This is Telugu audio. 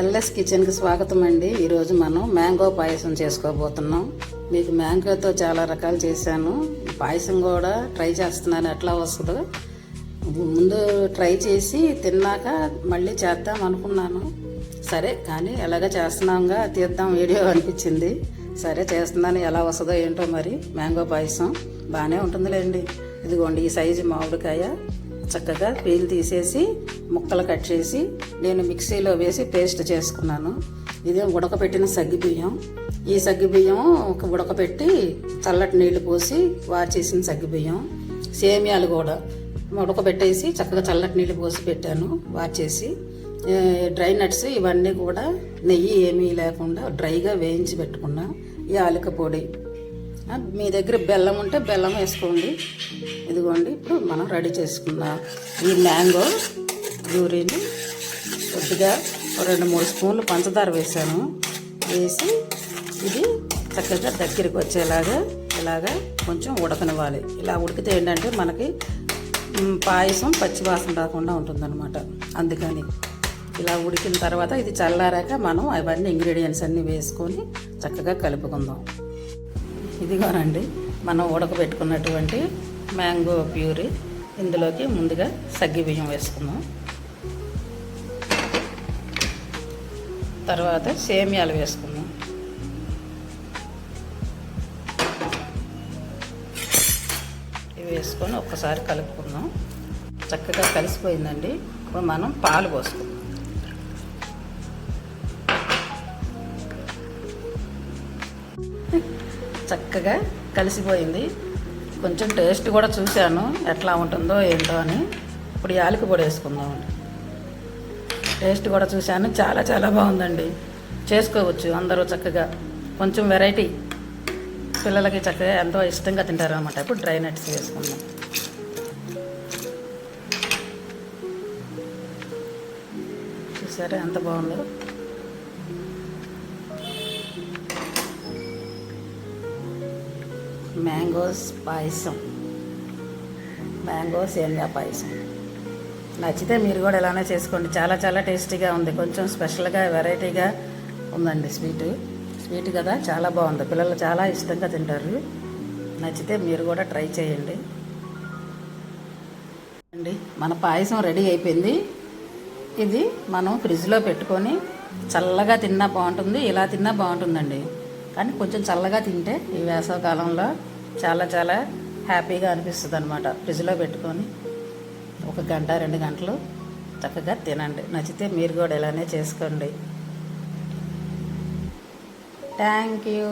ఎల్ఎస్ కిచెన్కి స్వాగతం అండి. ఈరోజు మనం మ్యాంగో పాయసం చేసుకోబోతున్నాం. మీకు మ్యాంగోతో చాలా రకాలు చేశాను. పాయసం కూడా ట్రై చేస్తున్నాను, ఎట్లా వస్తుందో. ముందు ట్రై చేసి తిన్నాక మళ్ళీ చేద్దాం అనుకున్నాను. సరే కానీ ఎలాగ చేస్తున్నాంగా తీద్దాం వీడియో అనిపించింది. సరే చేస్తున్నాను, ఎలా వస్తుందో ఏంటో. మరి మ్యాంగో పాయసం బాగానే ఉంటుందిలేండి. ఇదిగోండి ఈ సైజు మామిడికాయ చక్కగా పీల్ తీసేసి ముక్కలు కట్ చేసి నేను మిక్సీలో వేసి పేస్ట్ చేసుకున్నాను. ఇది ఉడకపెట్టిన సగ్గిబియ్యం. ఈ సగ్గిబియ్యం ఉడకపెట్టి చల్లటి నీళ్లు పోసి వార్చేసిన సగ్గిబియ్యం. సేమియాలు కూడా ఉడకబెట్టేసి చక్కగా చల్లటి నీళ్లు పోసి పెట్టాను వార్చేసి. డ్రై నట్స్ ఇవన్నీ కూడా నెయ్యి ఏమీ లేకుండా డ్రైగా వేయించి పెట్టుకున్నా. యాలక పొడి, మీ దగ్గర బెల్లం ఉంటే బెల్లం వేసుకోండి. ఇదిగోండి ఇప్పుడు మనం రెడీ చేసుకుందాం. ఈ మ్యాంగో ప్యూరీని కొద్దిగా 2-3 స్పూన్లు పంచదార వేసాను. వేసి ఇది చక్కగా దగ్గరికి వచ్చేలాగా ఇలాగా కొంచెం ఉడకనివ్వాలి. ఇలా ఉడికితే ఏంటంటే మనకి పాయసం పచ్చివాసన రాకుండా ఉంటుందన్నమాట. అందుకని ఇలా ఉడికిన తర్వాత ఇది చల్లారాక మనం అవన్నీ ఇంగ్రీడియంట్స్ అన్నీ వేసుకొని చక్కగా కలుపుకుందాం. ఇదిగోనండి మనం ఉడకబెట్టుకున్నటువంటి మ్యాంగో ప్యూరీ. ఇందులోకి ముందుగా సగ్గిబియ్యం వేసుకుందాం. తర్వాత సేమియాలు వేసుకుందాం. ఇవి వేసుకొని ఒక్కసారి కలుపుకుందాం. చక్కగా కలిసిపోయిందండి. ఇప్పుడు మనం పాలు పోసుకుందాం. చక్కగా కలిసిపోయింది. కొంచెం టేస్ట్ కూడా చూశాను ఎట్లా ఉంటుందో ఏంటో అని. ఇప్పుడు యాలక పొడి వేసుకుందామండి. టేస్ట్ కూడా చూశాను, చాలా చాలా బాగుందండి. చేసుకోవచ్చు అందరూ చక్కగా. కొంచెం వెరైటీ, పిల్లలకి చక్కగా ఎంతో ఇష్టంగా తింటారు అనమాట. ఇప్పుడు డ్రై నట్స్ వేసుకుందాం. చూసారా ఎంత బాగుందో. మ్యాంగోస్ పాయసం, మ్యాంగో సేమియా పాయసం. నచ్చితే మీరు కూడా ఇలానే చేసుకోండి. చాలా చాలా టేస్టీగా ఉంది. కొంచెం స్పెషల్గా వెరైటీగా ఉందండి. స్వీట్ కదా, చాలా బాగుంది. పిల్లలు చాలా ఇష్టంగా తింటారు. నచ్చితే మీరు కూడా ట్రై చేయండి అండి. మన పాయసం రెడీ అయిపోయింది. ఇది మనం ఫ్రిడ్జ్లో పెట్టుకొని చల్లగా తిన్నా బాగుంటుంది, ఇలా తిన్నా బాగుంటుందండి. కానీ కొంచెం చల్లగా తింటే ఈ వేసవికాలంలో చాలా చాలా హ్యాపీగా అనిపిస్తుంది అనమాట. ఫ్రిడ్జ్లో పెట్టుకొని 1 గంట 2 గంటలు చక్కగా తినండి. నచ్చితే మీరు కూడా ఇలానే చేసుకోండి. Thank you.